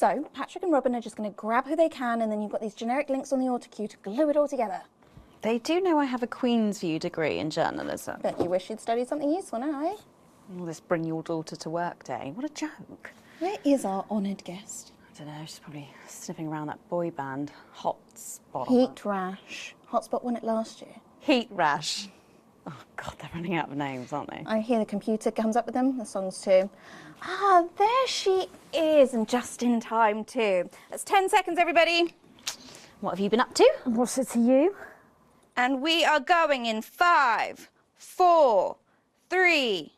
So Patrick and Robin are just going to grab who they can, and then you've got these generic links on the auto cue to glue it all together. They do know I have a Queen's View degree in journalism. Don't you wish you'd studied something useful now, eh? All this bring your daughter to work day. What a joke. Where is our honoured guest? I don't know, she's probably sniffing around that boy band, Hotspot. Heat Rash. Hotspot won it last year. Heat Rash. Oh, God, they're running out of names, aren't they? I hear the computer comes up with them, the songs too. Ah, there she is, and just in time too. That's 10 seconds, everybody. What have you been up to? What's it to you? And we are going in 5, 4, 3.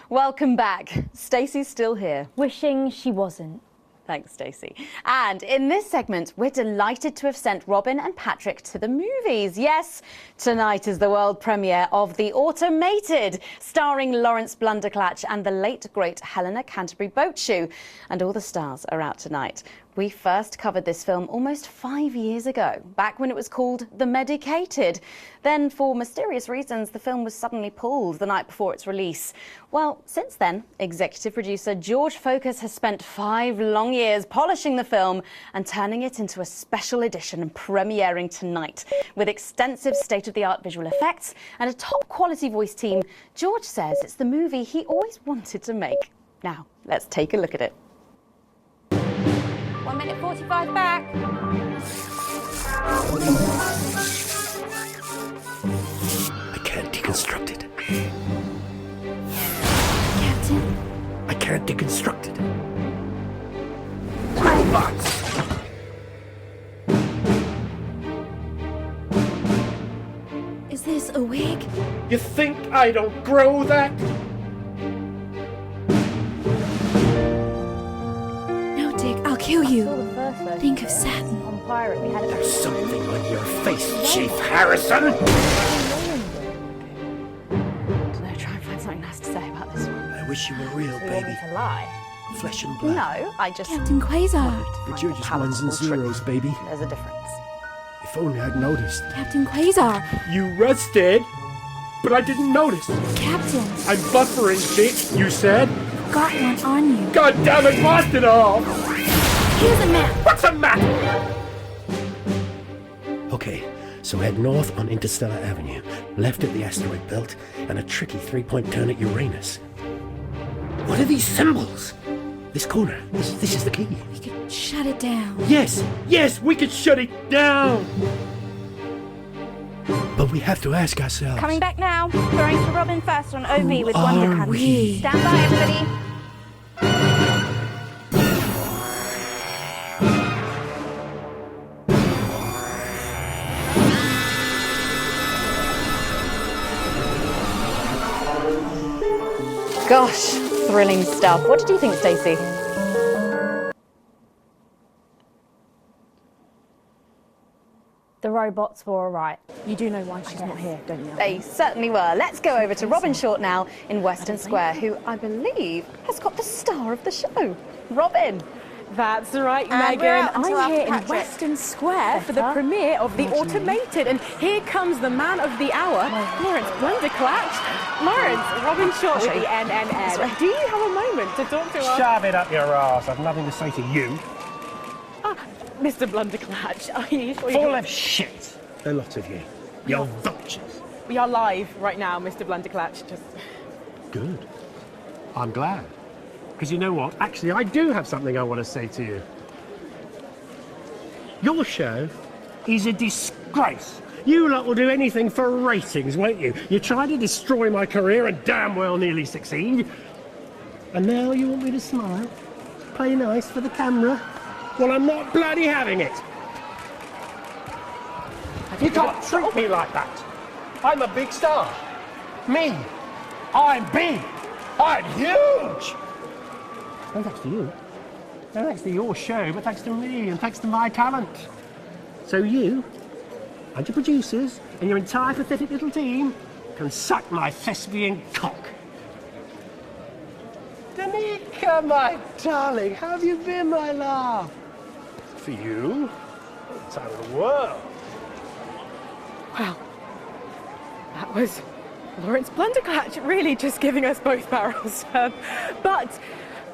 Welcome back. Stacey's still here. Wishing she wasn't. Thanks, Stacey. And in this segment, we're delighted to have sent Robin and Patrick to the movies. Yes, tonight is the world premiere of The Automated, starring Lawrence Blunderclatch and the late, great Helena Canterbury Boatshoe. And all the stars are out tonight. We first covered this film almost 5 years ago, back when it was called The Medicated. Then, for mysterious reasons, the film was suddenly pulled the night before its release. Well, since then, executive producer George Focus has spent 5 long years polishing the film and turning it into a special edition and premiering tonight. With extensive state-of-the-art visual effects and a top-quality voice team, George says it's the movie he always wanted to make. Now, let's take a look at it. 1 minute 45 back. I can't deconstruct it. Captain. I can't deconstruct it. Robots! Is this a wig? You think I don't grow that? No, Dick, I'll kill you. The first version Think of Saturn. on Pirate. We had it. There's something on your face, Chief Harrison! I don't know, try and find something nice to say about this one. I wish you were real, You want me baby. to lie? Flesh and blood. No, I just... Captain Quasar. But you're just ones and zeros, baby. There's a difference. If only I'd noticed. Captain Quasar. You rusted, but I didn't notice. Captain. I'm buffering, bitch, you said. Got one on you. God damn it, blast it all! Here's a map. What's a map? Okay, so head north on Interstellar Avenue, left at the asteroid belt, and a tricky 3-point turn at Uranus. What are these symbols? This corner. This is the key. We could shut it down. Yes, we could shut it down. But we have to ask ourselves. Coming back now. Throwing to Robin first on OV with are Wonder Cunt. we? Stand by, everybody. Gosh, thrilling stuff. What did you think, Stacey? The robots were all right. You do know why she's not here, don't you? They certainly were. Let's go over to Robin Short now in Western Square, who I believe has got the star of the show. Robin. That's right, And we're Megan. out until I'm here after in Patrick. Western Square for the premiere of The Automated, and here comes the man of the hour, Lawrence Blunderclatch. Lawrence, Robin Short with the NNN. Do you have a moment to talk to us? Shove it up your ass. I've nothing to say to you. Mr. Blunderclatch, are you sure Full of shit. A lot of you. You're vultures. We are live right now, Mr. Blunderclatch. Just... Good. I'm glad. Because you know what? Actually, I do have something I want to say to you. Your show is a disgrace. You lot will do anything for ratings, won't you? You try to destroy my career and damn well nearly succeed. And now you want me to smile? Play nice for the camera? Well, I'm not bloody having it. You can't treat me like that. I'm a big star. Me. I'm big. I'm huge. No thanks to you. No thanks to your show, but thanks to me and thanks to my talent. So you and your producers and your entire pathetic little team can suck my thespian cock. Danica, my darling, how have you been, my love? For you, all the time in the world. Wow. That was Lawrence Blunderclatch really just giving us both barrels. But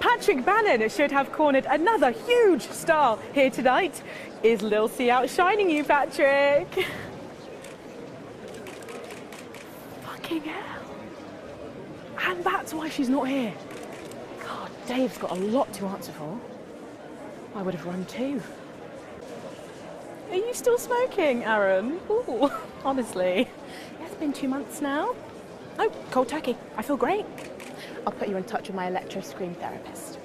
Patrick Bannon should have cornered another huge star here tonight. Is Lil C outshining you, Patrick? Fucking hell. And that's why she's not here. God, Dave's got a lot to answer for. I would have run too. Are you still smoking, Aaron? Ooh, honestly. It's been 2 months now. Oh, cold turkey. I feel great. I'll put you in touch with my electro-scream therapist.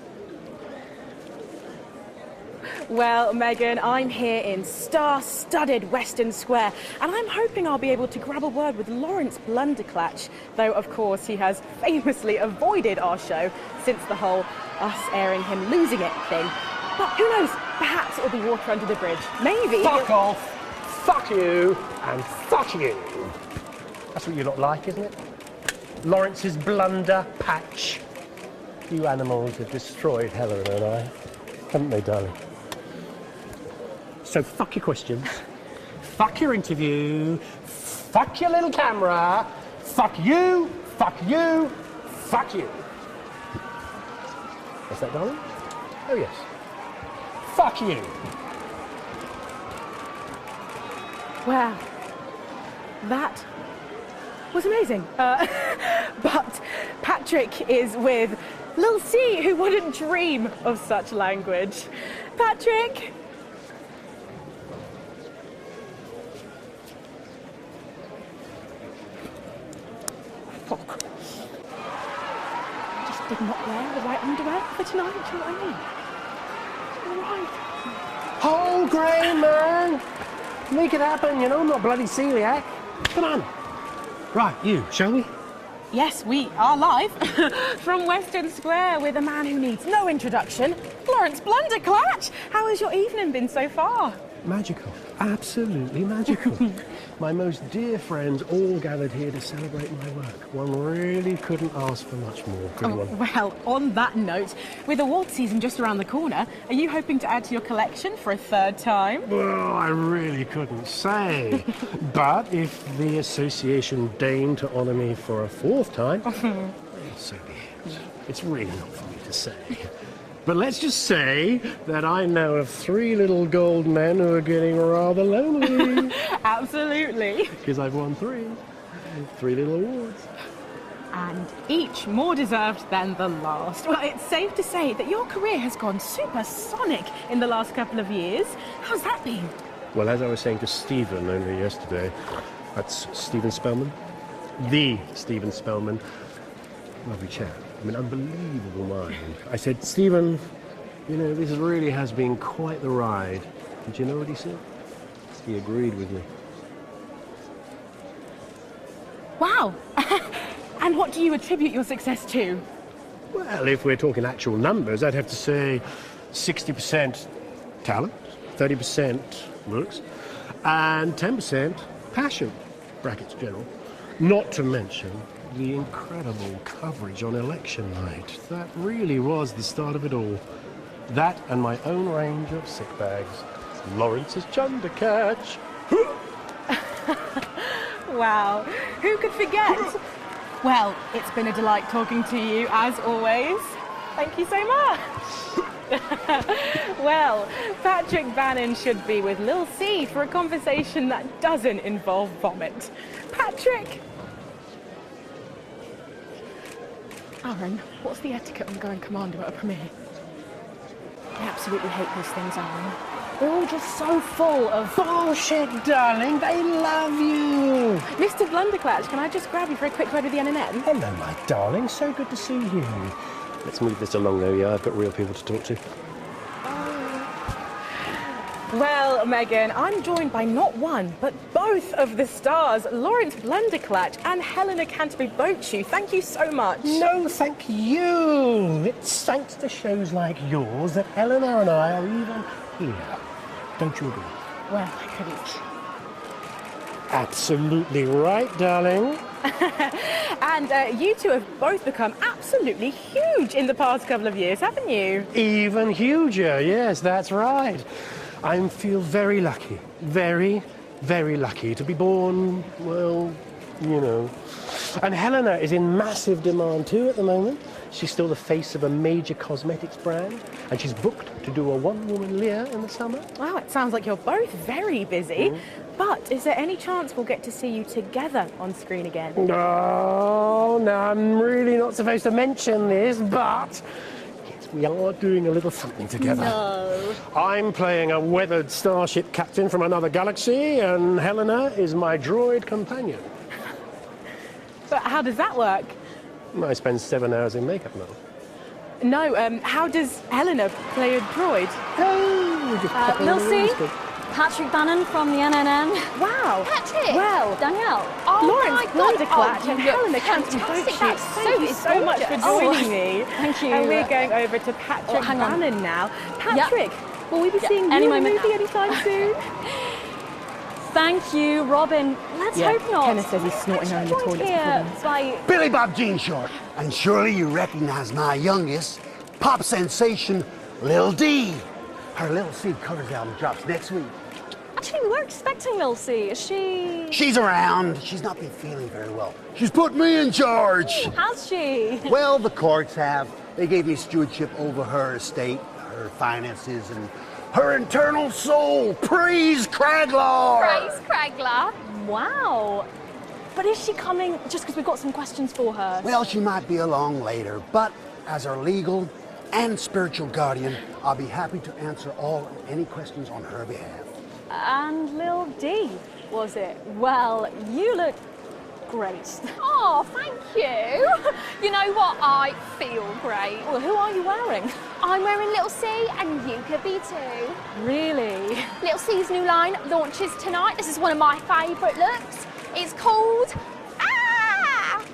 Well, Megan, I'm here in star-studded Western Square, and I'm hoping I'll be able to grab a word with Lawrence Blunderclatch, though, of course, he has famously avoided our show since the whole us airing him losing it thing. But who knows? Perhaps it'll be water under the bridge. Maybe. Fuck off, fuck you, and fuck you. That's what you lot like, isn't it? Lawrence's blunder patch. You animals have destroyed Helen and I, haven't they, darling? So fuck your questions, fuck your interview, fuck your little camera, fuck you, fuck you, fuck you. What's that, darling? Oh, yes. Fuck you. Wow, that was amazing. But Patrick is with Lil C, who wouldn't dream of such language. Patrick! Fuck. I just did not wear the right underwear for tonight, do you know what I mean? Right. Oh, great, man. Make it happen, you know, I'm not bloody celiac. Come on. Right, you, shall we? Yes, we are live from Western Square with a man who needs no introduction, Lawrence Blunderclatch. How has your evening been so far? Magical. Absolutely magical. My most dear friends all gathered here to celebrate my work. One really couldn't ask for much more, could one? Well, on that note, with award season just around the corner, are you hoping to add to your collection for a third time? Well, I really couldn't say. But if the association deigned to honour me for a fourth time, well, so be it. It's really not for me to say. But let's just say that I know of 3 little gold men who are getting rather lonely. Absolutely. Because I've won 3 little awards. And each more deserved than the last. Well, it's safe to say that your career has gone supersonic in the last couple of years. How's that been? Well, as I was saying to Stephen only yesterday, that's Stephen Spellman, the Stephen Spellman, lovely chap. I mean, unbelievable mind. I said, Stephen, you know, this really has been quite the ride. Did you know what he said? He agreed with me. Wow. And what do you attribute your success to? Well, if we're talking actual numbers, I'd have to say 60% talent, 30% looks, and 10% passion, brackets general. Not to mention the incredible coverage on election night. That really was the start of it all. That and my own range of sick bags. Lawrence's Blunderclatch. Wow, who could forget? Well, it's been a delight talking to you, as always. Thank you so much. Well, Patrick Bannon should be with Lil C for a conversation that doesn't involve vomit. Patrick! Aaron, what's the etiquette on going commando at a premiere? I absolutely hate those things, Aaron. They're all just so full of... Bullshit, darling. They love you. Mr. Blunderclatch, can I just grab you for a quick word with the NNN? Hello, my darling. So good to see you. Let's move this along, though. Yeah, I've got real people to talk to. Well, Megan, I'm joined by not one, but both of the stars, Lawrence Blunderclatch and Helena Canterbury-Boatshoe. Thank you so much. No, thank you. It's thanks to shows like yours that Eleanor and I are even here. Don't you agree? Well, I couldn't. Absolutely right, darling. And you two have both become absolutely huge in the past couple of years, haven't you? Even huger, yes, that's right. I feel very lucky, very, very lucky to be born, well, you know, And Helena is in massive demand too at the moment. She's still the face of a major cosmetics brand, and she's booked to do a one-woman Lear in the summer. Wow, it sounds like you're both very busy. But is there any chance we'll get to see you together on screen again? No, I'm really not supposed to mention this, but yes, we are doing a little something together. No. I'm playing a weathered starship captain from another galaxy, and Helena is my droid companion. But how does that work? I spend 7 hours in makeup now. No, how does Helena play a droid? Oh, we just pop We'll in and see. it's good. Patrick Bannon from the NNN. Wow. Patrick! Well, Danielle. Oh Lawrence my God. Blunderclatch Oh, and you look Helena Canton fantastic. Boatshoot. That's Thank you so much for gorgeous. joining me. Thank you. And we're going over to Patrick hang on. Bannon now. Patrick, will we be Yeah, seeing you any in a moment movie now. anytime soon? Thank you, Robin. Let's Yeah, hope not. Kenneth says he's snorting I'm around the joined toilets here before by Billy Bob Jean Short, and surely you recognize my youngest, pop sensation, Lil D. Her Lil C covers album drops next week. Actually, we were expecting Lil C. Is she? She's around. She's not been feeling very well. She's put me in charge. Has she? Well, the courts have. They gave me stewardship over her estate, her finances, and her internal soul. Praise Craglar! Praise Craglar. Wow. But is she coming just because we've got some questions for her? Well, she might be along later, but as her legal and spiritual guardian, I'll be happy to answer all and any questions on her behalf. And Lil D, was it? Well, you look great. Oh, thank you. You know what? I feel great. Well, who are you wearing? I'm wearing Little C, and you could be too. Really? Little C's new line launches tonight. This is one of my favourite looks. It's called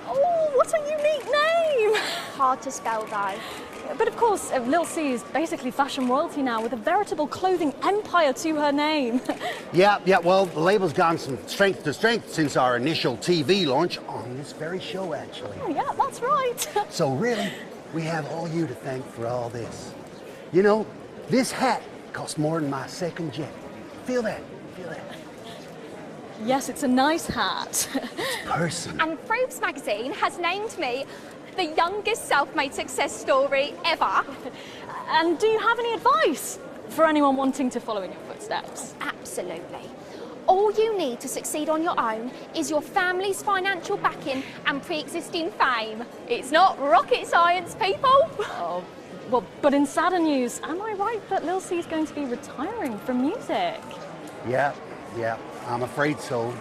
Oh, what a unique name! hard to spell though. But of course, Lil C is basically fashion royalty now with a veritable clothing empire to her name. Yeah, well, the label's gone from strength to strength since our initial TV launch on this very show, actually. Oh, yeah, that's right. So really, we have all you to thank for all this. You know, this hat cost more than my second jet. Feel that? Feel that? Yes, it's a nice hat. Person. And Forbes magazine has named me the youngest self-made success story ever. And do you have any advice for anyone wanting to follow in your footsteps? Absolutely. All you need to succeed on your own is your family's financial backing and pre-existing fame. It's not rocket science, people. Oh, well, but in sadder news, am I right that Lil C is going to be retiring from music? Yeah, I'm afraid so.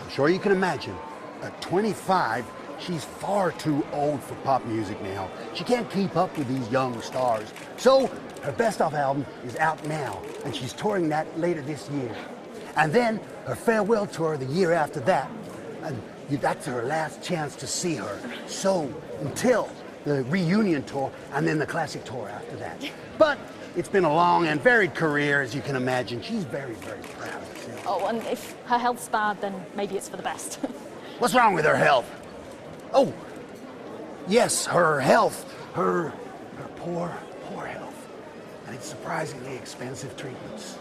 I'm sure you can imagine. At 25, she's far too old for pop music now. She can't keep up with these young stars. So her best of album is out now, and she's touring that later this year. And then her farewell tour the year after that. And that's her last chance to see her. So until the reunion tour and then the classic tour after that. But it's been a long and varied career, as you can imagine. She's very, very proud of herself. Oh, and if her health's bad, then maybe it's for the best. What's wrong with her health? Oh, yes, her health. Her poor health. And it's surprisingly expensive treatments.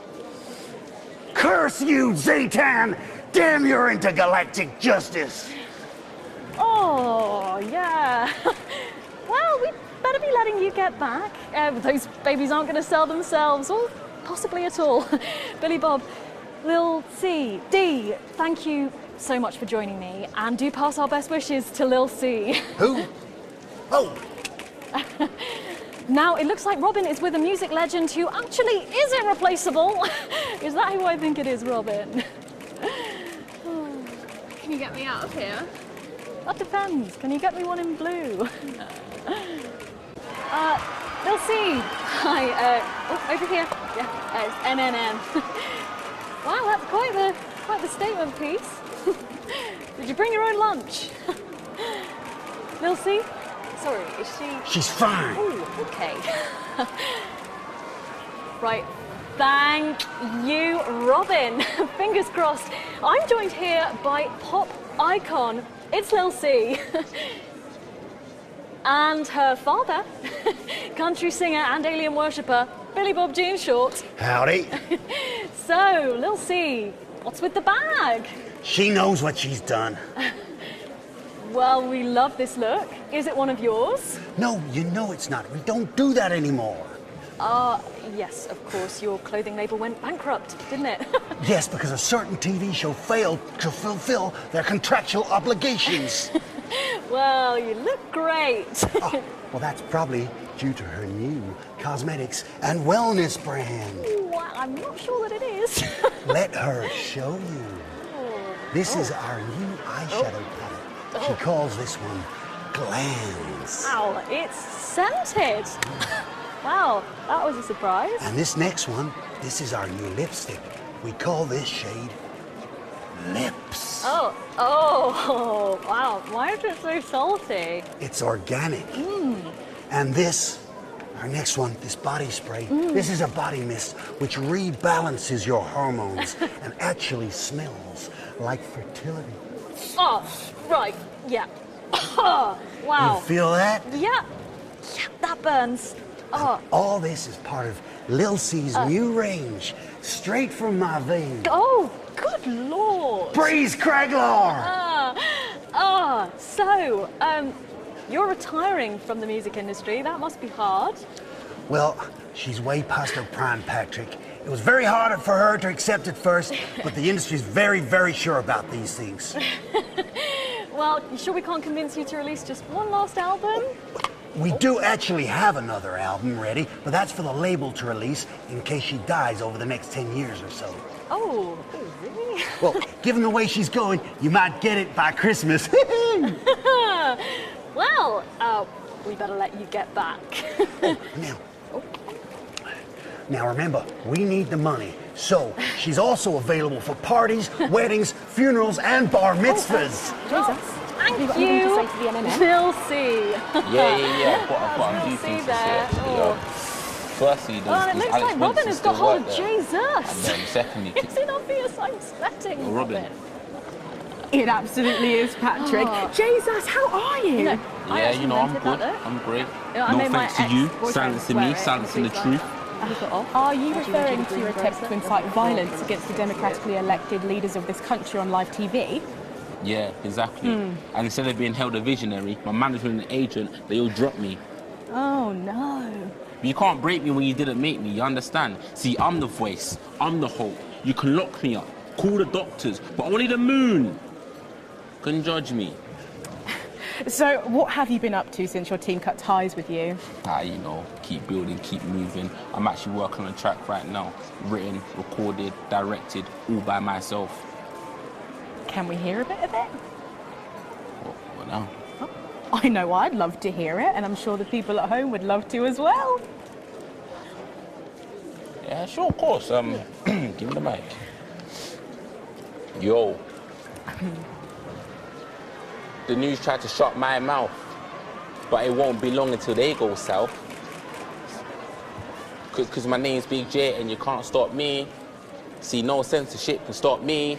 Curse you, Zaytan! Damn your intergalactic justice! Oh, yeah. Well, we better be letting you get back. Those babies aren't going to sell themselves, or possibly at all. Billy Bob, Lil C, D, thank you so much for joining me, and do pass our best wishes to Lil C. Who? Oh, Now, it looks like Robin is with a music legend who actually is irreplaceable. Is that who I think it is, Robin? Can you get me out of here? That depends. Can you get me one in blue? Lil C. Hi. Over here. Yeah, it's NNN. Wow, that's quite the statement piece. Did you bring your own lunch? Lil C? Sorry, is she? she's fine. Oh, okay. Right. Thank you, Robin. Fingers crossed. I'm joined here by pop icon. It's Lil C. And her father, country singer and alien worshipper, Billy Bob Jean Short. Howdy. So, Lil C, what's with the bag? She knows what she's done. Well, we love this look. Is it one of yours? No, you know it's not. We don't do that anymore. Yes, of course. Your clothing label went bankrupt, didn't it? Yes, because a certain TV show failed to fulfill their contractual obligations. Well, you look great. Oh, well, that's probably due to her new cosmetics and wellness brand. Well, I'm not sure that it is. Let her show you. This is our new eyeshadow palette. She calls this one Glands. Wow, it's scented. Wow, that was a surprise. And this next one, this is our new lipstick. We call this shade Lips. Oh, wow. Why is it so salty? It's organic. And this, our next one, this body spray, this is a body mist which rebalances your hormones and actually smells like fertility. Oh, right, yeah. Oh, wow. You feel that? Yeah, that burns. Oh, All this is part of Lil C's new range, straight from my veins. oh, good Lord. Breeze Craglar! So, you're retiring from the music industry. That must be hard. Well, she's way past her prime, Patrick. It was very hard for her to accept at first, but the industry's very, very sure about these things. Well, you sure we can't convince you to release just one last album? We do actually have another album ready, but that's for the label to release in case she dies over the next 10 years or so. Oh, really? Well, given the way she's going, you might get it by Christmas. Well, we better let you get back. Now remember, we need the money. So, she's also available for parties, weddings, funerals, and bar mitzvahs. Thank Have you got you. anything to say to the NMN? We'll see. Yeah. I've got a few See things to there. say. Oh. Firstly, Well, it looks like Robin has got hold of Jesus. And then secondly, Is it obvious I'm sweating, Robin. It absolutely is, Patrick. Jesus, how are you? No, I yeah, actually you know, I'm invented good. that look. I'm great. Yeah, I No made my thanks to you, ex-boyfriend silencing wear me, it silencing the and truth. Are you referring to your attempt to incite violence against the democratically elected leaders of this country on live TV? Yeah, exactly. And instead of being held a visionary, my management and agent, they all dropped me. Oh, no. You can't break me when you didn't make me, you understand? See, I'm the voice, I'm the hope. You can lock me up, call the doctors, but only the moon can judge me. So, what have you been up to since your team cut ties with you? You know, keep building, keep moving. I'm actually working on a track right now. Written, recorded, directed, all by myself. Can we hear a bit of it? What now? I know I'd love to hear it, and I'm sure the people at home would love to as well. Yeah, sure, of course. Give me the mic. Yo. The news tried to shut my mouth, but it won't be long until they go south. Cause my name's Big J and you can't stop me. See, no censorship can stop me.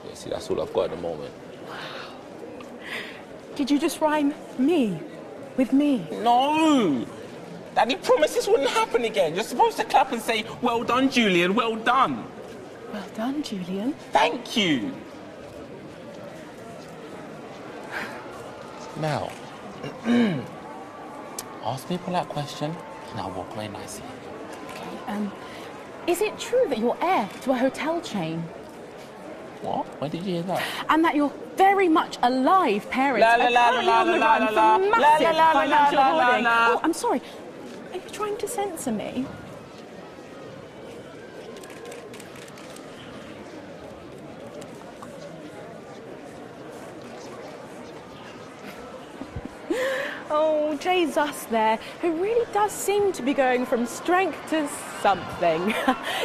Yeah, see, that's all I've got at the moment. Did you just rhyme me with me? No! Daddy promised this wouldn't happen again. You're supposed to clap and say, well done, Julian, well done. Well done, Julian. Thank you. Now, ask me a polite question and I'll walk away nicely. Okay, is it true that you're heir to a hotel chain? What? Where did you hear that? And that you're very much alive parents La, la, are la, currently la, on the la, run la, for la, massive la, la, la, financial la, la, hoarding. la. Oh, I'm sorry. Are you trying to censor me? Oh, Jesus there, who really does seem to be going from strength to something.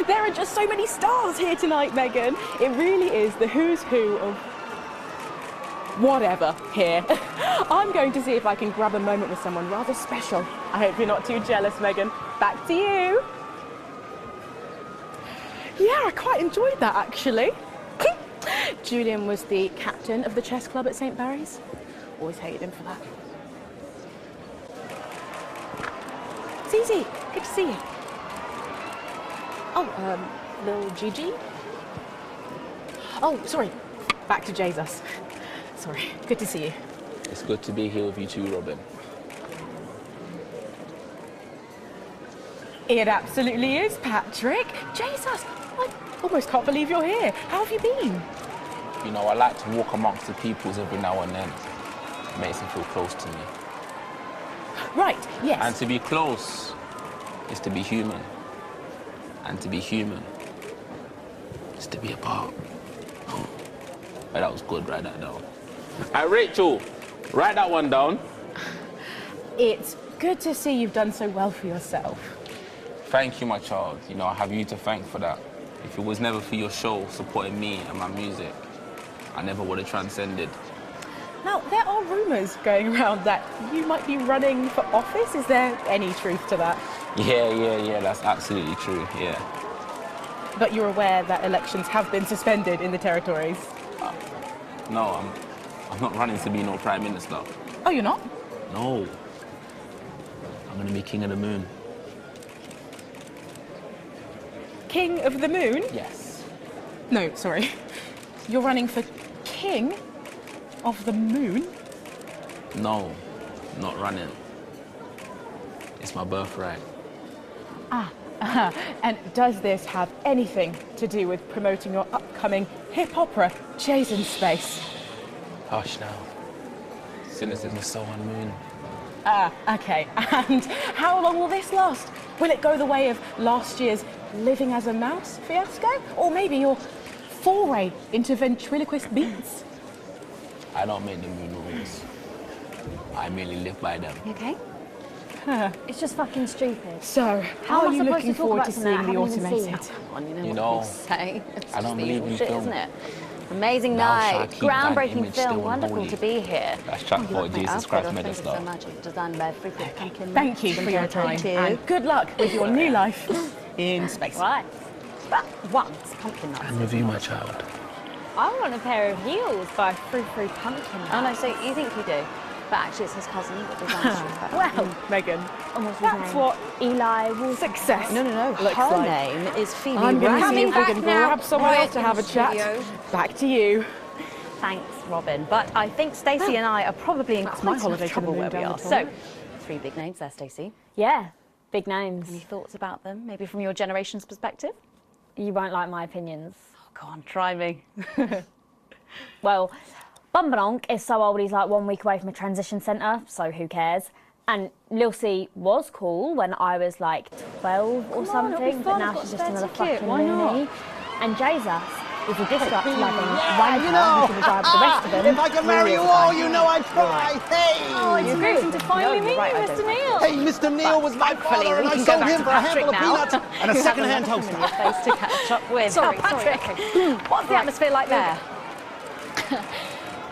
There are just so many stars here tonight, Megan. It really is the who's who of whatever here. I'm going to see if I can grab a moment with someone rather special. I hope you're not too jealous, Megan. Back to you. Yeah, I quite enjoyed that, actually. Julian was the captain of the chess club at St. Barry's. Always hated him for that. Zizi, good to see you. Oh, little Gigi? Oh, sorry. Back to Jesus. Sorry. Good to see you. It's good to be here with you too, Robin. It absolutely is, Patrick. Jesus, I almost can't believe you're here. How have you been? You know, I like to walk amongst the peoples every now and then. It makes them feel close to me. Right, yes. And to be close is to be human. And to be human is to be apart. Right, that was good, write that down. Hey, Rachel, write that one down. It's good to see you've done so well for yourself. Thank you, my child. You know, I have you to thank for that. If it was never for your show supporting me and my music, I never would have transcended. Now, there are rumours going around that you might be running for office. Is there any truth to that? Yeah, that's absolutely true, yeah. But you're aware that elections have been suspended in the territories? No, I'm not running to be no Prime Minister. Oh, you're not? No. I'm gonna be King of the Moon. King of the Moon? Yes. No, sorry. You're running for King of the Moon? No, not running. It's my birthright. And does this have anything to do with promoting your upcoming hip opera, Chasing Space? Hush now. Cynicism is so unmoon. Okay. And how long will this last? Will it go the way of last year's Living as a Mouse fiasco? Or maybe your foray into ventriloquist beats? I don't make the moon rules. I merely live by them. You okay? It's just fucking stupid. So, How how am are I you supposed looking to talk forward about to something I seeing the haven't even seen? automated? Come on, You what know, can say? It's I just don't the believe usual in shit, film. isn't it? Amazing Thou shalt night, keep thine groundbreaking image film, still wonderful unholy. to be here. That's track you for like my Jesus outfit, Christ I think Minister. it's so magic, designed by Freaky Pumpkin. Thank you for your time. And good luck with your new life in space. Right. But once, pumpkin nuts. And with you, my child. I want a pair of heels by Frou Frou Pumpkin. Oh no, so you think you do, but actually it's his cousin that designs shoes. Well, Megan, What's his that's name? what Eli Wolf. success No, looks her like. name is Phoebe I'm going to see Ramsey. if we can grab someone else to have a chat. Back to you. Thanks, Robin. But I think Stacey and I are probably in That's quite my enough holiday to the trouble moon where we down are. the So, toilet. 3 big names there, Stacey. Yeah, big names. Any thoughts about them? Maybe from your generation's perspective? You won't like my opinions. Oh, go on, try me. Well, Bumbanonk is so old he's like 1 week away from a transition centre, so who cares? And Lil C was cool when I was like 12 or Come on, it'll be something, but fun, now I've got she's a just spare another ticket, fucking why not? loony. And Jesus is a disrupt-loving Yeah, wanker you know. who can drive the rest of them. If I could marry you all, you know I'd try. Hey! Oh, it's amazing to finally meet right, you, I Mr. don't. Neil. Hey, Mr. Neil was my Thankfully, father, and we I can go sold back him to for a handful of Patrick now. peanuts and a You have second-hand another toaster. in your face to catch up with. Sorry, Oh, Patrick, sorry, what's the atmosphere like there?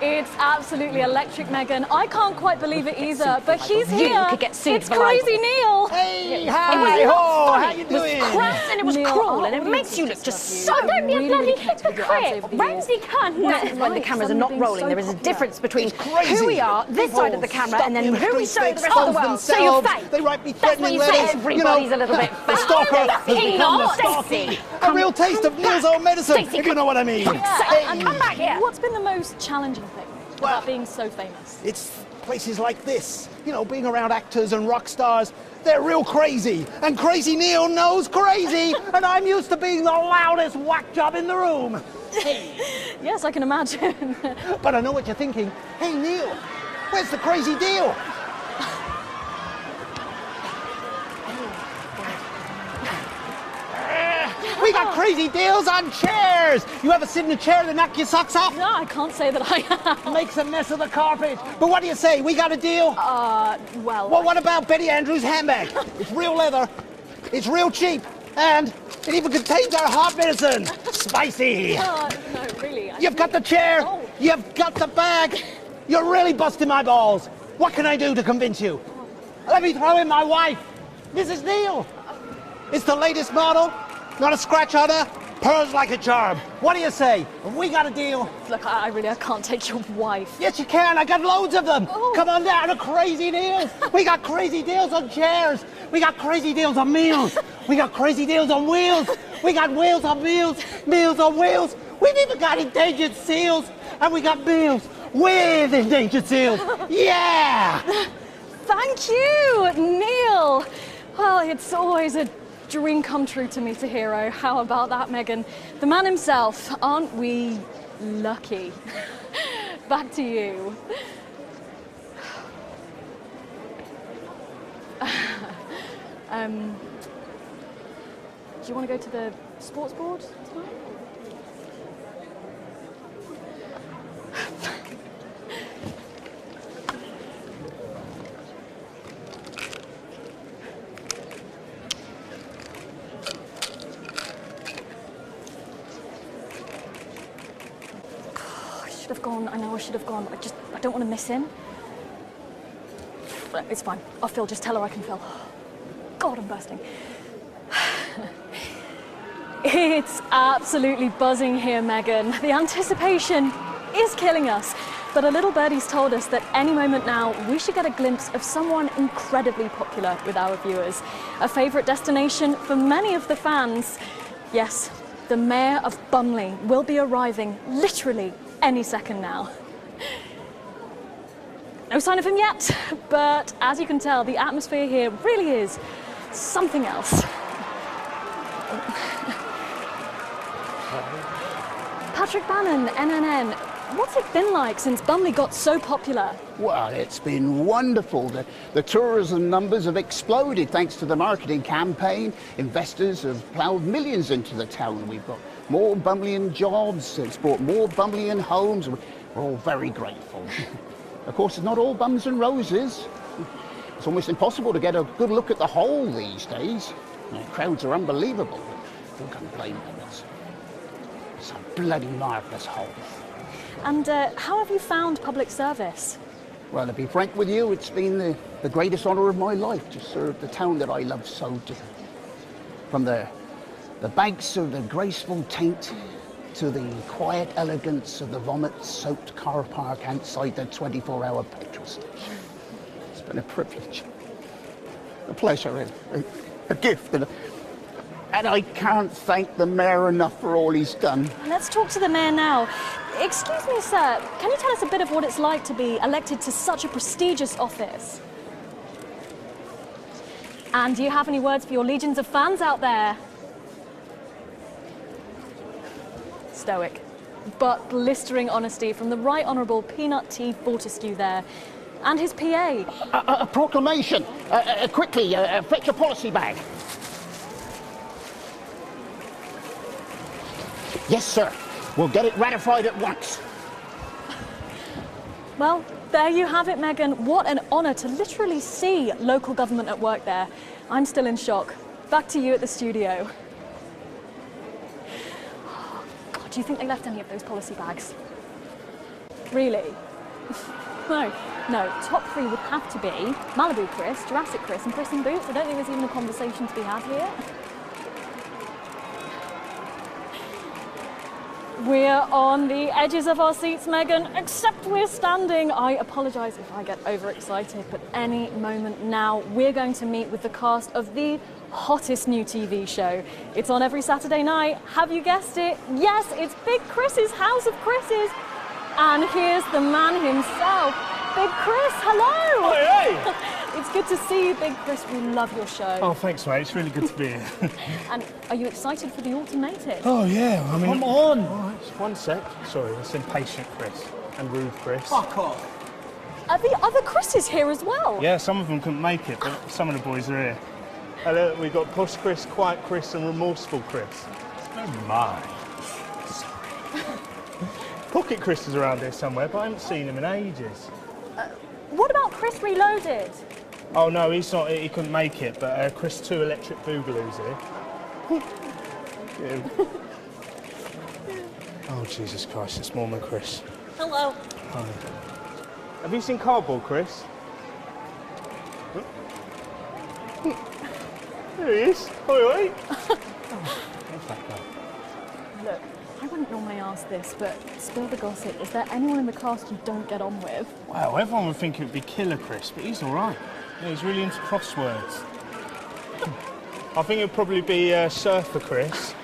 It's absolutely electric, Megan. I can't quite believe it either, but he's You here. could get sued It's for libel. Crazy Neil. Hey, It hi, was not ho, funny. how you It was doing? crass and it was Neil, cruel our and it audience makes you has look just just loved so... you. Don't be a Really, bloody really connected with your ads hypocrite. over the years. Ramsey cunt. This is when the Right, cameras are suddenly not being rolling. so There is a popular. difference between It's crazy. who we are, this People side of the camera, stop and me then in the who we streets, show they the rest of the expose world. So you're themselves, fake. They write me That's what threatening you say. letters. Everybody's a little bit The fake. stalker has Stacey, become the not stalky. Stacey. A real taste of Neil's own medicine, Stacey, if you know what I mean. And Come back here. What's been the most challenging thing Well- about being so famous? It's places like this, you know, being around actors and rock stars. They're real crazy, and Crazy Neil knows crazy, and I'm used to being the loudest whack job in the room. Yes, I can imagine. But I know what you're thinking. Hey, Neil, where's the crazy deal? We got crazy deals on chairs. You ever sit in a chair that knock your socks off? No, I can't say that I have. Makes a mess of the carpet. But what do you say? We got a deal? Well, Well, what about Betty Andrews' handbag? It's real leather, it's real cheap, and it even contains our heart medicine. Spicy. no, really. You've got the chair, Oh. you've got the bag. You're really busting my balls. What can I do to convince you? Let me throw in my wife, Mrs. Neal. It's the latest model, not a scratch on her, pearls like a charm. What do you say? We got a deal. Look, I can't take your wife. Yes, you can. I got loads of them. Oh. Come on down to Crazy Deals. We got crazy deals on chairs. We got crazy deals on meals. We got crazy deals on wheels. We got wheels on meals, meals on wheels. We've even got endangered seals, and we got meals with endangered seals. Yeah! Thank you, Neil. Well, it's always a dream come true to meet a hero. How about that, Megan? The man himself. Aren't we lucky? Back to you. Do you want to go to the sports board tonight? I should have gone. I know I should have gone. I don't want to miss him. It's fine. I'll Phil. Just tell her I can Phil. God, I'm bursting. It's absolutely buzzing here, Megan. The anticipation is killing us. But a little birdie's told us that any moment now we should get a glimpse of someone incredibly popular with our viewers. A favourite destination for many of the fans. Yes, the Mayor of Bumley will be arriving literally any second now. No sign of him yet, but as you can tell, the atmosphere here really is something else. Patrick Bannon, NNN, what's it been like since Bumley got so popular? Well, it's been wonderful. The tourism numbers have exploded thanks to the marketing campaign. Investors have ploughed millions into the town. We've got more Bumleyan jobs, it's brought more Bumleyan homes. We're all very grateful. Of course, it's not all bums and roses. It's almost impossible to get a good look at the whole these days. The crowds are unbelievable. Who can blame them? It's a bloody marvellous whole. And how have you found public service? Well, to be frank with you, it's been the greatest honour of my life to serve the town that I love so dearly. From the banks of the graceful Taint to the quiet elegance of the vomit-soaked car park outside the 24-hour petrol station. It's been a privilege, a pleasure, a gift, and I can't thank the Mayor enough for all he's done. Let's talk to the Mayor now. Excuse me, sir, can you tell us a bit of what it's like to be elected to such a prestigious office? And do you have any words for your legions of fans out there? Stoic, but blistering honesty from the Right Honourable Peanut T. Fortescue there. And his PA. A proclamation! Quickly, fetch your policy bag. Yes, sir. We'll get it ratified at once. Well, there you have it, Megan. What an honour to literally see local government at work there. I'm still in shock. Back to you at the studio. God, do you think they left any of those policy bags? Really? No. Top three would have to be Malibu Chris, Jurassic Chris, and Chris in Boots. I don't think there's even a conversation to be had here. We're on the edges of our seats, Megan, except we're standing. I apologise if I get overexcited, but any moment now, we're going to meet with the cast of the hottest new TV show. It's on every Saturday night. Have you guessed it? Yes, it's Big Chris's House of Chris's. And here's the man himself, Big Chris. Hello. Hey! It's good to see you, Big Chris. We love your show. Oh, thanks, mate. It's really good to be here. And are you excited for the automated? Oh, yeah. I mean, Come on. All right, just one sec. Sorry, that's impatient Chris and rude Chris. Fuck off. Are the other Chris's here as well? Yeah, some of them couldn't make it, but some of the boys are here. Hello, we've got Posh Chris, Quiet Chris, and Remorseful Chris. Oh, my. Sorry. Pocket Chris is around here somewhere, but I haven't seen him in ages. What about Chris Reloaded? Oh, no, he's not. He couldn't make it, but Chris 2 Electric Boogaloo's here. Yeah. Oh, Jesus Christ, it's Mormon Chris. Hello. Hi. Have you seen Cardboard Chris? There he is. All right. What's that guy? Look, I wouldn't normally ask this, but spill the gossip. Is there anyone in the cast you don't get on with? Wow, everyone would think it would be Killer Chris, but he's all right. Yeah, he's really into crosswords. I think it'd probably be Surfer Chris.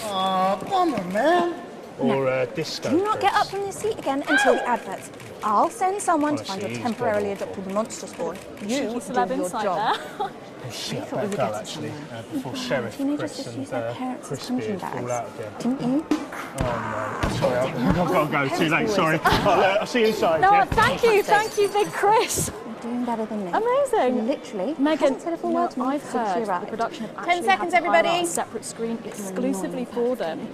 Aw, bummer, man. or Disco Do not Chris. get up from your seat again until the adverts. I'll send someone to find your Honestly, he's temporarily god awful. adopted monster spawn. You Cheeky do celeb your insight job. there. Oh shit, I thought we better were go getting actually, somewhere. before Sheriff Teenagers Chris just and use their parents' Chris punching Beard bags. fall out again. Didn't you? Oh no, sorry, I've got to go, too late, sorry. I'll see you inside, No, yeah? thank you, Big Chris. You're doing better than me. Amazing. Literally. Megan, hasn't said a full word to me I've since heard she the arrived. production have 10 actually seconds, had to hire everybody. out a separate screen exclusively for them.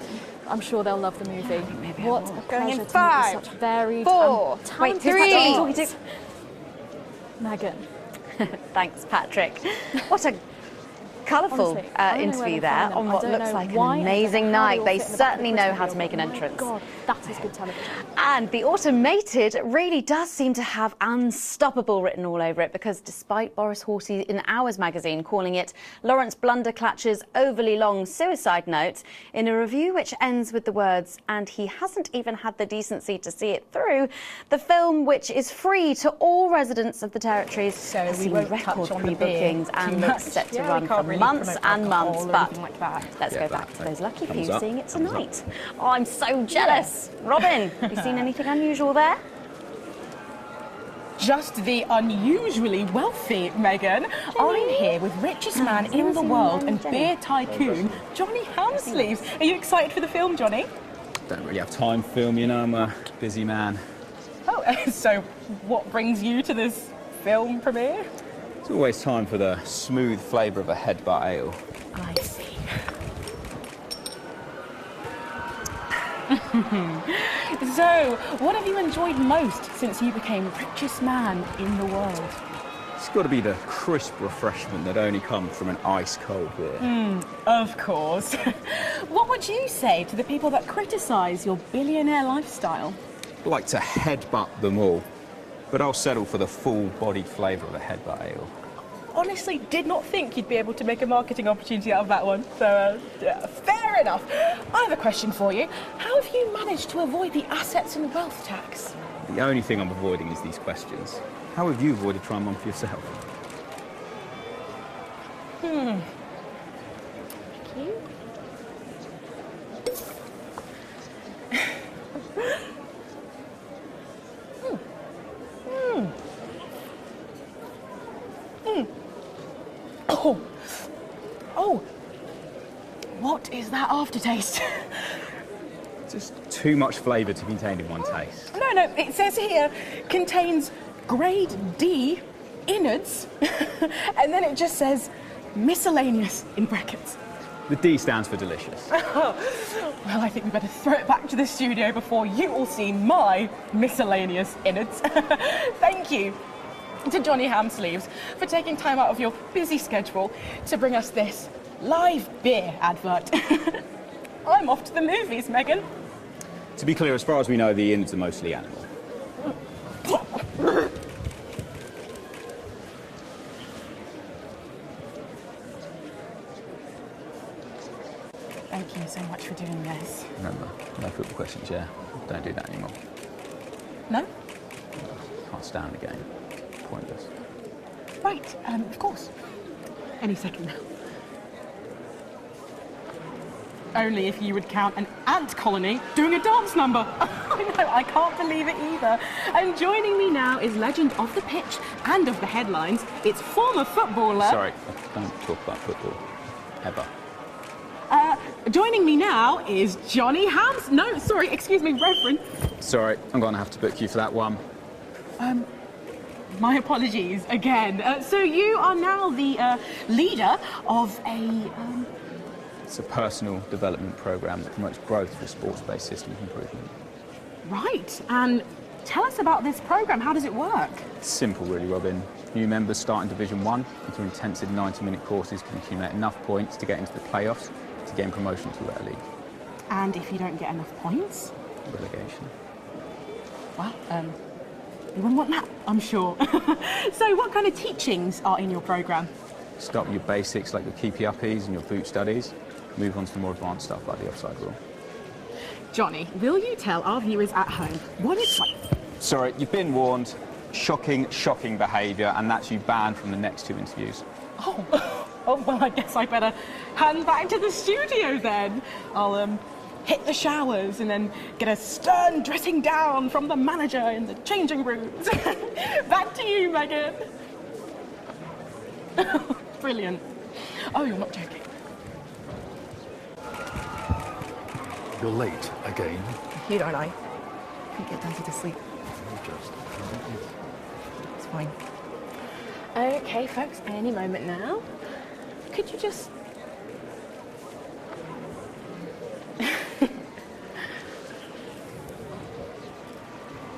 I'm sure they'll love the movie. What a Going in pleasure to meet 5, with such varied 4, and talented 3. Megan. Thanks, Patrick. What a colourful Honestly, I don't know where interview they there find them. on I what don't looks know like why an and amazing how night. all They fit in the back of certainly the know how to video, make an but my entrance. God, that is good television. And the automated really does seem to have unstoppable written all over it, because despite Boris Horsey in Hours magazine calling it Lawrence Blunderclatch's overly long suicide note, in a review which ends with the words, and he hasn't even had the decency to see it through, the film, which is free to all residents of the territories, has we seen won't record touch on the pre-bookings beer too and looks much. set to Yeah, we run for can't really months promote and months. alcohol or But anything like that. let's Yeah, go but back to those lucky thumbs few up, seeing it thumbs up. tonight. Oh, I'm so jealous. Robin, have you seen anything unusual there? Just the unusually wealthy, Megan. I'm here with richest man in the world and beer tycoon, Johnny Hamsleeves. Are you excited for the film, Johnny? Don't really have time for film, you know, I'm a busy man. Oh, so what brings you to this film premiere? It's always time for the smooth flavour of a headbutt ale. I see. So, what have you enjoyed most since you became richest man in the world? It's got to be the crisp refreshment that only comes from an ice-cold beer. Of course. What would you say to the people that criticise your billionaire lifestyle? I'd like to headbutt them all, but I'll settle for the full-bodied flavour of a headbutt ale. Honestly, did not think you'd be able to make a marketing opportunity out of that one. So, yeah, fair enough. I have a question for you. How have you managed to avoid the assets and wealth tax? The only thing I'm avoiding is these questions. How have you avoided trying one for yourself? Oh, what is that aftertaste? Just too much flavour to be contained in one taste. No, it says here contains grade D innards, and then it just says miscellaneous in brackets. The D stands for delicious. Well, I think we better throw it back to the studio before you all see my miscellaneous innards. Thank you to Johnny Hamsleeves for taking time out of your busy schedule to bring us this live beer advert. I'm off to the movies, Megan. To be clear, as far as we know, the innards are mostly animal. Thank you so much for doing this. Remember, no football questions, yeah? Don't do that anymore. No? Can't stand the game. Pointless. Right, of course. Any second now. Only if you would count an ant colony doing a dance number. I know, I can't believe it either. And joining me now is legend of the pitch and of the headlines. It's former footballer. Sorry, don't talk about football. Ever. Joining me now is Johnny Reverend. Sorry, I'm going to have to book you for that one. My apologies again. So you are now the leader of a... It's a personal development programme that promotes growth through sports-based systems improvement. Right, and tell us about this programme. How does it work? It's simple, really, Robin. New members start in Division 1 and through intensive 90-minute courses can accumulate enough points to get into the playoffs to gain promotion to a better league. And if you don't get enough points? Relegation. Well, you wouldn't want that, I'm sure. So what kind of teachings are in your programme? Start with your basics like your keepy uppies and your boot studies. Move on to the more advanced stuff like the offside rule. Johnny, will you tell our viewers at home what it's like? Sorry, you've been warned. Shocking behaviour, and that's you banned from the next 2 interviews. Oh, well, I guess I better hand back to the studio then. I'll hit the showers and then get a stern dressing down from the manager in the changing rooms. Back to you, Megan. Brilliant. Oh, you're not joking. You're late again. Here, aren't I? Couldn't get Dante to sleep. It's fine. Okay, folks, any moment now. Could you just...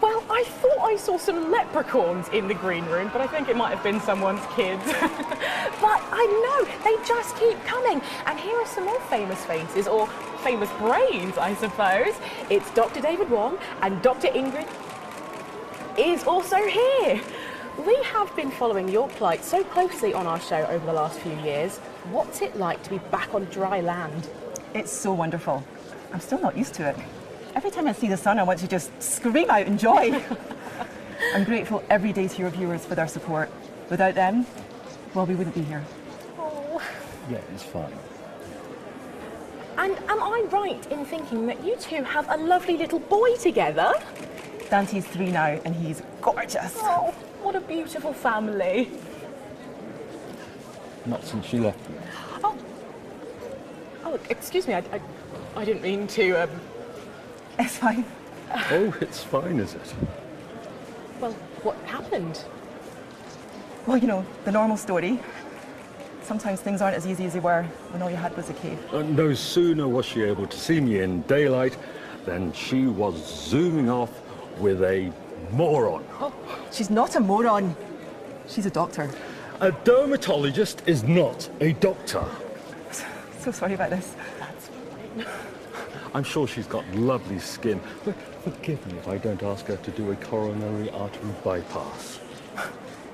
Well, I thought I saw some leprechauns in the green room, but I think it might have been someone's kids. But I know, they just keep coming. And here are some more famous faces, or famous brains, I suppose. It's Dr. David Wong and Dr. Ingrid is also here. We have been following your plight so closely on our show over the last few years. What's it like to be back on dry land? It's so wonderful. I'm still not used to it. Every time I see the sun, I want to just scream out in joy. I'm grateful every day to your viewers for their support. Without them, well, we wouldn't be here. Oh. Yeah, it's fine. And am I right in thinking that you two have a lovely little boy together? Dante's 3 now, and he's gorgeous. Oh, what a beautiful family. Not since she left me. Oh, excuse me, I didn't mean to, It's fine. Oh, it's fine, is it? Well, what happened? Well, you know, the normal story. Sometimes things aren't as easy as they were when all you had was a cave. No sooner was she able to see me in daylight than she was zooming off with a moron. Oh, she's not a moron. She's a doctor. A dermatologist is not a doctor. So sorry about this. That's fine. I'm sure she's got lovely skin, but forgive me if I don't ask her to do a coronary artery bypass.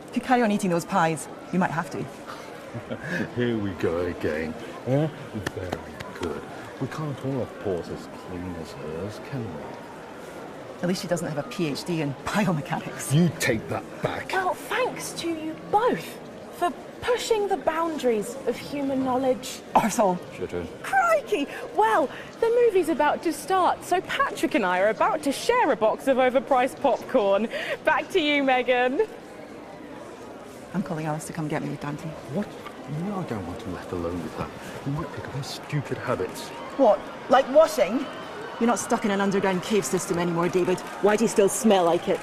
If you carry on eating those pies, you might have to. Here we go again. Very good. We can't all have pores as clean as hers, can we? At least she doesn't have a PhD in biomechanics. You take that back. Well, thanks to you both for pushing the boundaries of human knowledge. Arsehole. Should've. Crikey! Well, the movie's about to start, so Patrick and I are about to share a box of overpriced popcorn. Back to you, Megan. I'm calling Alice to come get me with Dante. What? No, I don't want him left alone with her. He might pick up her stupid habits. What? Like washing? You're not stuck in an underground cave system anymore, David. Why do you still smell like it?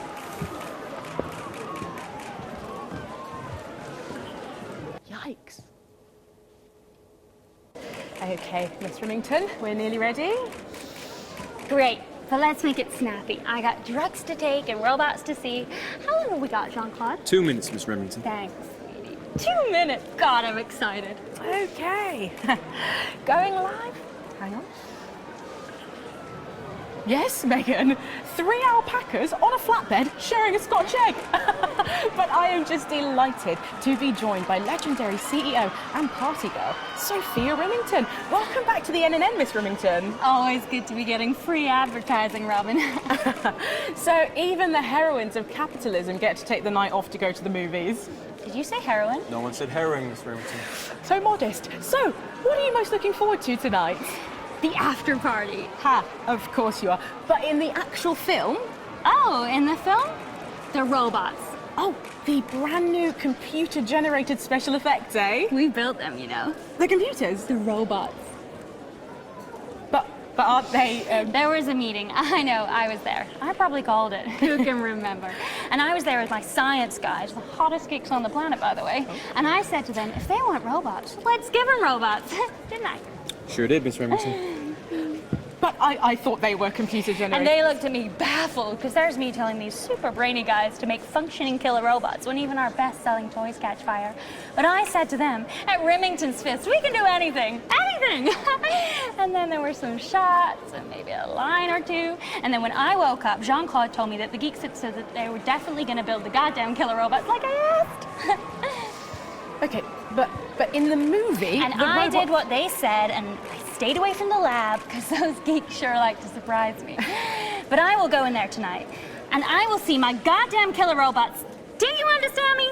Yikes. Okay, Miss Remington, we're nearly ready. Great, but let's make it snappy. I got drugs to take and robots to see. How long have we got, Jean-Claude? 2 minutes, Miss Remington. Thanks, sweetie. 2 minutes. God, I'm excited. Okay. Going live? Hang on. Yes, Megan. 3 alpacas on a flatbed sharing a Scotch egg. But I am just delighted to be joined by legendary CEO and party girl, Sophia Remington. Welcome back to the NNN, Miss Remington. Always good to be getting free advertising, Robin. So even the heroines of capitalism get to take the night off to go to the movies. Did you say heroin? No one said heroin, Miss Remington. So modest. So, what are you most looking forward to tonight? The after party. Ha, of course you are. But in the actual film? Oh, in the film? The robots. Oh, the brand new computer-generated special effects, eh? We built them, you know. The computers? The robots. But aren't they... There was a meeting. I know, I was there. I probably called it. Who can remember? And I was there with my science guys, the hottest geeks on the planet, by the way. And I said to them, if they want robots, let's give them robots. Didn't I? Sure did, Miss Remington. But I thought they were computer-generated. And they looked at me baffled, because there's me telling these super brainy guys to make functioning killer robots when even our best-selling toys catch fire. But I said to them, at Remington's Fist, we can do anything, anything! And then there were some shots, and maybe a line or two. And then when I woke up, Jean-Claude told me that the geeks had said that they were definitely going to build the goddamn killer robots like I asked. Okay, but in the movie... And I did what they said, and I stayed away from the lab, because those geeks sure like to surprise me. But I will go in there tonight, and I will see my goddamn killer robots. Do you understand me?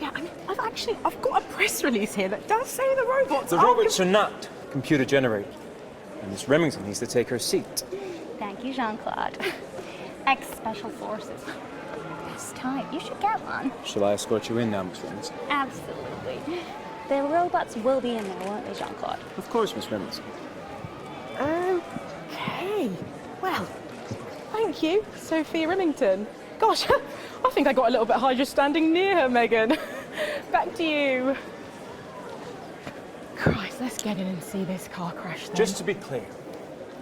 Yeah, I mean, I've got a press release here that does say the robots The robots are not computer generated. And Miss Remington needs to take her seat. Thank you, Jean-Claude. Ex-Special Forces. It's tight. You should get one. Shall I escort you in now, Miss Remington? Absolutely. The robots will be in there, won't they, Jean-Claude? Of course, Miss Remington. Okay. Well, thank you, Sophia Remington. Gosh, I think I got a little bit high just standing near her, Megan. Back to you. Christ, let's get in and see this car crash then. Just to be clear,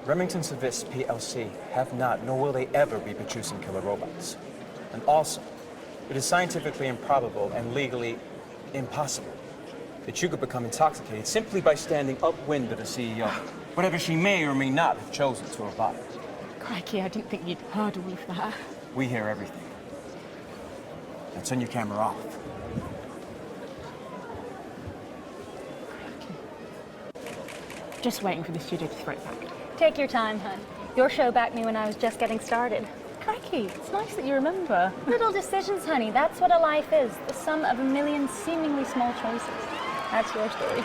Remington Service PLC have not, nor will they ever be producing killer robots. And also, it is scientifically improbable and legally impossible that you could become intoxicated simply by standing upwind of the CEO, whatever she may or may not have chosen to embody. Crikey, I didn't think you'd heard all of that. We hear everything. Now turn your camera off. Just waiting for the studio to throw it back. Take your time, hun. Your show backed me when I was just getting started. Crikey, it's nice that you remember. Little decisions, honey. That's what a life is. The sum of a million seemingly small choices. That's your story.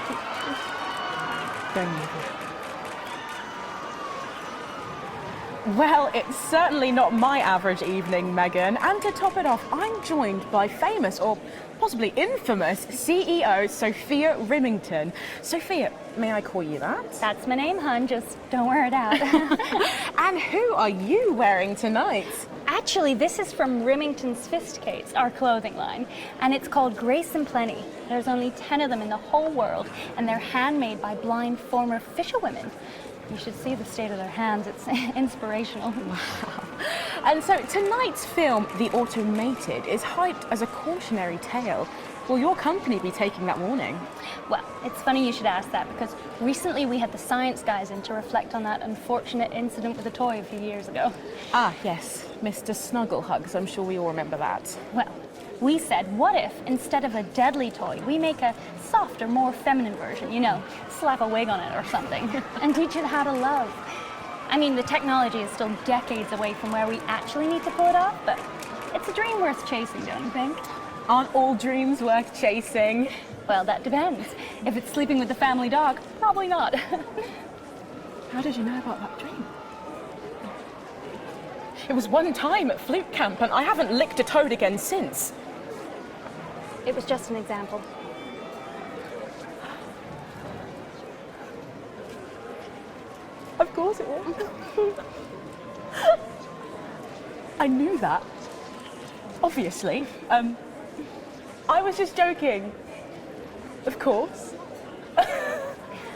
Well, it's certainly not my average evening, Megan. And to top it off, I'm joined by famous, or possibly infamous, CEO Sophia Remington. Sophia, may I call you that? That's my name, hun. Just don't wear it out. And who are you wearing tonight? Actually, this is from Remington's Fist Case, our clothing line, and it's called Grace and Plenty. There's only 10 of them in the whole world, and they're handmade by blind former fisherwomen. You should see the state of their hands. It's inspirational. Wow. And so tonight's film, The Automated, is hyped as a cautionary tale. Will your company be taking that warning? Well, it's funny you should ask that, because recently we had the science guys in to reflect on that unfortunate incident with a toy a few years ago. Ah, yes, Mr. Snugglehugs. I'm sure we all remember that. Well, we said, what if, instead of a deadly toy, we make a softer, more feminine version, you know, slap a wig on it or something, and teach it how to love. I mean, the technology is still decades away from where we actually need to pull it off, but it's a dream worth chasing, don't you think? Aren't all dreams worth chasing? Well, that depends. If it's sleeping with the family dog, probably not. How did you know about that dream? It was one time at flute camp, and I haven't licked a toad again since. It was just an example. Of course it was. I knew that. Obviously. I was just joking. Of course.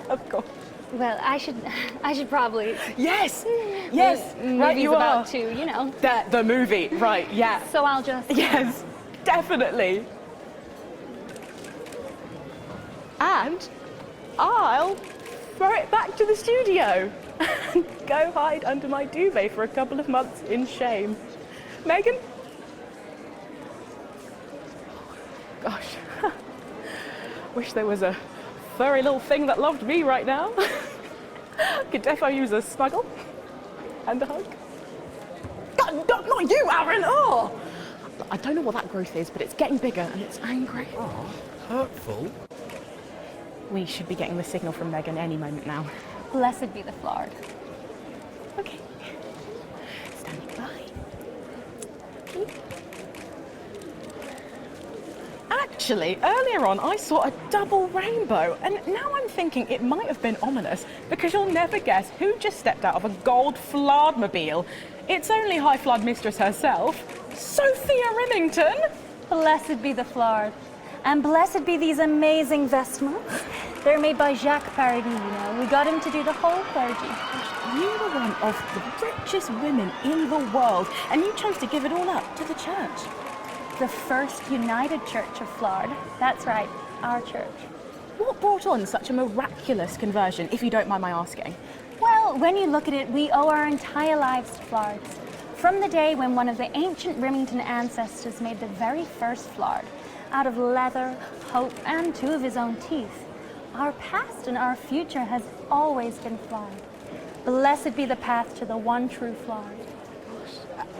Of course. Well, I should probably. Yes. Yes. Right, you about are. to, you know. The movie. Right. Yeah. So I'll just. Yes. Definitely. And I'll throw it back to the studio and go hide under my duvet for a couple of months in shame. Megan? Gosh. Wish there was a furry little thing that loved me right now. Could defo use a snuggle and a hug. God, not you, Aaron! Oh! I don't know what that growth is, but it's getting bigger and it's angry. Oh, hurtful. We should be getting the signal from Megan any moment now. Blessed be the Flard. Okay. Standing by. Okay. Actually, earlier on I saw a double rainbow, and now I'm thinking it might have been ominous, because you'll never guess who just stepped out of a gold Flardmobile. It's only High Flood Mistress herself, Sophia Remington. Blessed be the Flard. And blessed be these amazing vestments. They're made by Jacques Paradis, you know. We got him to do the whole clergy. You were one of the richest women in the world, and you chose to give it all up to the church. The first United Church of Flard. That's right, our church. What brought on such a miraculous conversion, if you don't mind my asking? Well, when you look at it, we owe our entire lives to Flards. From the day when one of the ancient Remington ancestors made the very first Flard, out of leather, hope, and 2 of his own teeth. Our past and our future has always been Flard. Blessed be the path to the one true Flard.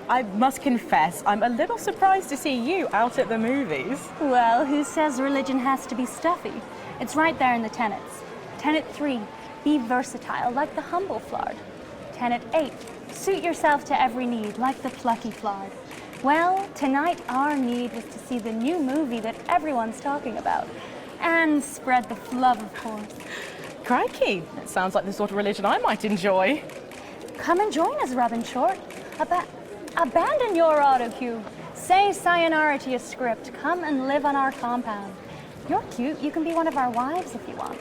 I must confess, I'm a little surprised to see you out at the movies. Well, who says religion has to be stuffy? It's right there in the tenets. Tenet 3, Be versatile like the humble Flard. Tenet 8. Suit yourself to every need like the plucky Flard. Well, tonight our need was to see the new movie that everyone's talking about. And spread the love, of course. Crikey, that sounds like the sort of religion I might enjoy. Come and join us, Robin Short. Abandon your autocue. Say sayonara to your script. Come and live on our compound. You're cute. You can be one of our wives if you want.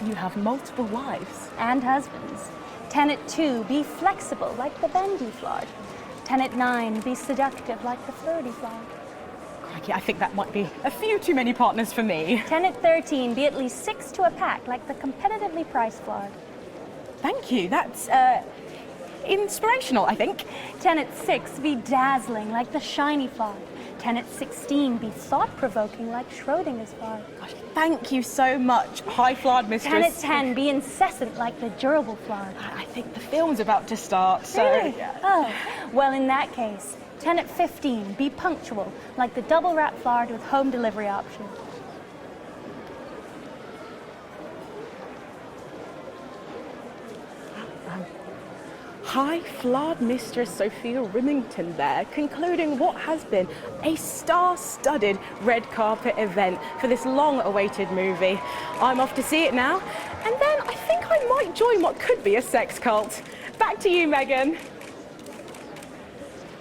You have multiple wives. And husbands. Tenet 2, be flexible like the bendy Flard. Tenet 9, be seductive like the flirty Flard. Crikey, I think that might be a few too many partners for me. Tenet 13, be at least 6 to a pack like the competitively priced Flard. Thank you. That's inspirational, I think. Tenet 6, be dazzling like the shiny Flard. Tenet 16, be thought-provoking like Schrodinger's Flard. Gosh, thank you so much, High Flard Mistress. Tenet 10, be incessant like the durable Flard. I think the film's about to start, so... Really? Oh, well, in that case, Tenet 15, be punctual like the double-wrap Flard with home delivery option. High Flard Mistress Sophia Rimington there, concluding what has been a star-studded red carpet event for this long-awaited movie. I'm off to see it now, and then I think I might join what could be a sex cult. Back to you, Megan.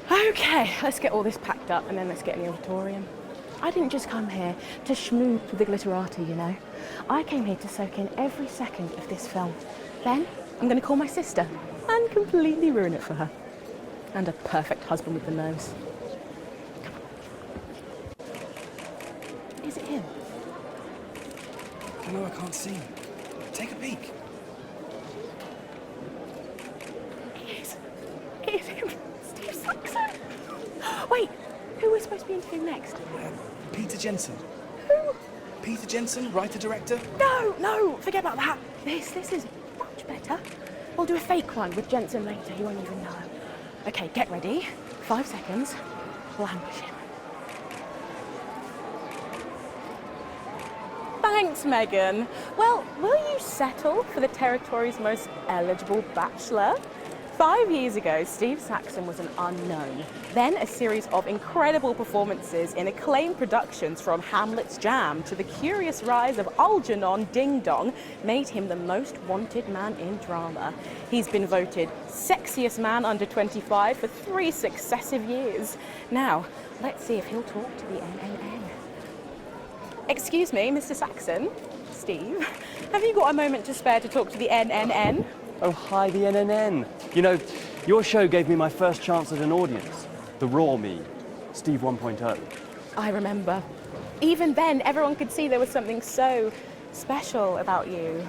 Okay, let's get all this packed up and then let's get in the auditorium. I didn't just come here to schmooze with the glitterati, you know. I came here to soak in every second of this film. Then I'm going to call my sister and completely ruin it for her. And a perfect husband with the nose. Is it him? I know I can't see. Take a peek. It is him. Steve Saxon. Wait, who are we supposed to be interviewing next? Peter Jensen. Who? Peter Jensen, writer-director? No, forget about that. This is much better. We'll do a fake one with Jensen later, he won't even know. Okay, get ready. 5 seconds. We'll ambush him. Thanks, Megan. Well, will you settle for the territory's most eligible bachelor? 5 years ago, Steve Saxon was an unknown. Then a series of incredible performances in acclaimed productions from Hamlet's Jam to the curious rise of Algernon Ding Dong made him the most wanted man in drama. He's been voted sexiest man under 25 for 3 successive years. Now, let's see if he'll talk to the NNN. Excuse me, Mr. Saxon. Steve, have you got a moment to spare to talk to the NNN? Oh, hi, the NNN. You know, your show gave me my first chance at an audience. The raw me, Steve 1.0. I remember. Even then, everyone could see there was something so special about you.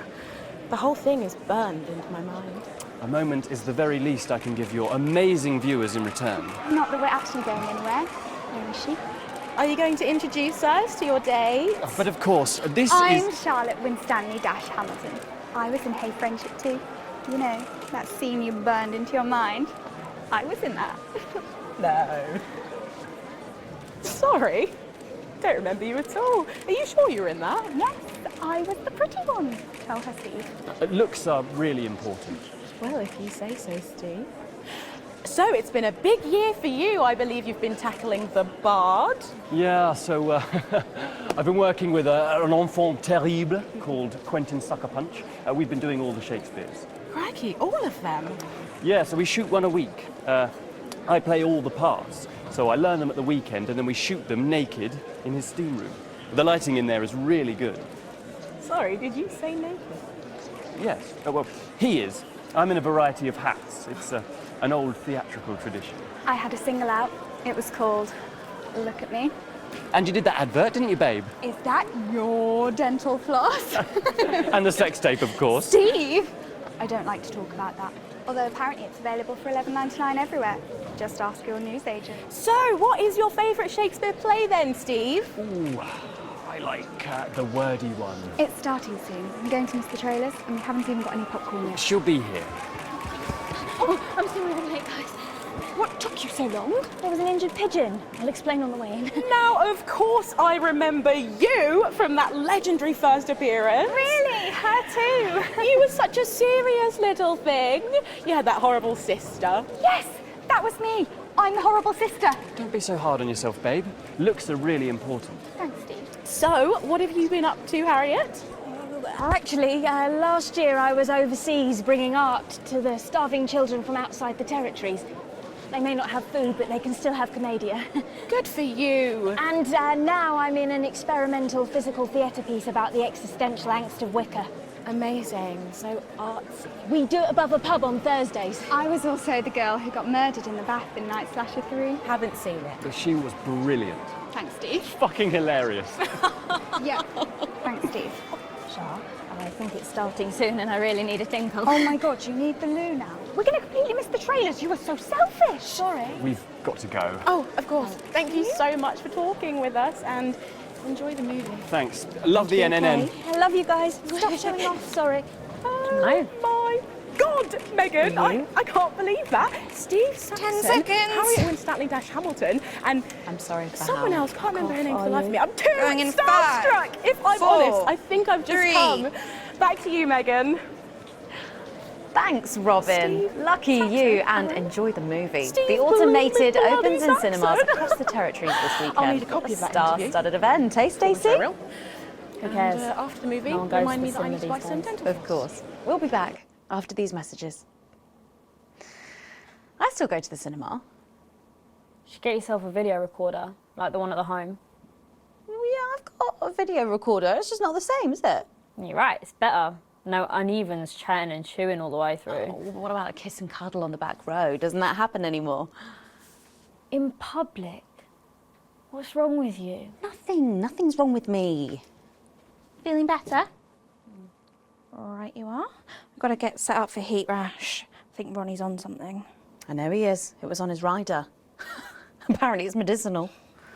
The whole thing is burned into my mind. A moment is the very least I can give your amazing viewers in return. Not that we're actually going anywhere. Where is she? Are you going to introduce us to your date? But of course, I'm Charlotte Winstanley Hamilton. I was in Hey Friendship too. You know, that scene you burned into your mind. I was in that. No. Sorry. Don't remember you at all. Are you sure you were in that? Yes, I was the pretty one. Tell her, Steve. Looks are really important. Well, if you say so, Steve. So it's been a big year for you. I believe you've been tackling the Bard. Yeah, so I've been working with an enfant terrible called Quentin Sucker Punch. We've been doing all the Shakespeares. Crikey, all of them? Yeah, so we shoot one a week. I play all the parts, so I learn them at the weekend and then we shoot them naked in his steam room. The lighting in there is really good. Sorry, did you say naked? Yes, well, he is. I'm in a variety of hats. It's an old theatrical tradition. I had a single out. It was called Look at Me. And you did that advert, didn't you, babe? Is that your dental floss? And the sex tape, of course. Steve! I don't like to talk about that. Although apparently it's available for $11.99 everywhere. Just ask your newsagent. So, what is your favourite Shakespeare play then, Steve? Ooh, I like the wordy one. It's starting soon. I'm going to miss the trailers and we haven't even got any popcorn yet. She'll be here. Oh, I'm sorry I'm late, guys. What took you so long? There was an injured pigeon. I'll explain on the way in. Now, of course, I remember you from that legendary first appearance. Really? her too. You were such a serious little thing. You had that horrible sister. Yes, that was me. I'm the horrible sister. Don't be so hard on yourself, babe. Looks are really important. Thanks, Steve. So, what have you been up to, Harriet? Actually, last year I was overseas bringing art to the starving children from outside the territories. They may not have food, but they can still have commedia. Good for you. And now I'm in an experimental physical theatre piece about the existential angst of Wicca. Amazing. So artsy. We do it above a pub on Thursdays. I was also the girl who got murdered in the bath in Night Slasher 3. Haven't seen it. But she was brilliant. Thanks, Steve. Fucking hilarious. Yeah, thanks, Steve. Shah, I think it's starting soon and I really need a tinkle. Oh my God, you need the loo now. We're going to completely miss the trailers. You were so selfish. Sorry. We've got to go. Oh, of course. Thank you so much for talking with us and enjoy the movie. Thanks. Love the NNN. Okay. I love you guys. Stop showing off. Sorry. Oh my God, Megan, I can't believe that. Steve Saxon, 10 seconds. Harriet Winstanley Hamilton, and I'm sorry for someone else, can't remember her name for the are life of me. I'm too Going in starstruck. 5, If I'm 4, honest, I think I've just 3. come. Back to you, Megan. Thanks, Robin. Steve Lucky Saxon. you, and enjoy the movie. Steve The Automated Bloody opens in Saxon. cinemas across the territories this weekend. I'll need a copy of that interview. Star-studded event. Hey, Stacey? Who cares? And after the movie, No one goes remind to me the that I need to cinema buy some these days. dental Of course. We'll be back after these messages. I still go to the cinema. You should get yourself a video recorder, like the one at the home. Well, yeah, I've got a video recorder. It's just not the same, is it? You're right, it's better. No unevens chatting and chewing all the way through. Oh, what about a kiss and cuddle on the back row? Doesn't that happen anymore? In public? What's wrong with you? Nothing. Nothing's wrong with me. Feeling better? All right, you are. We've got to get set up for heat rash. I think Ronnie's on something. I know he is. It was on his rider. Apparently it's medicinal.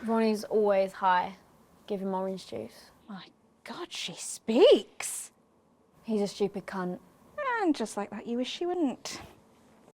Ronnie's always high. Give him orange juice. My God, she speaks. He's a stupid cunt. And just like that, you wish she wouldn't.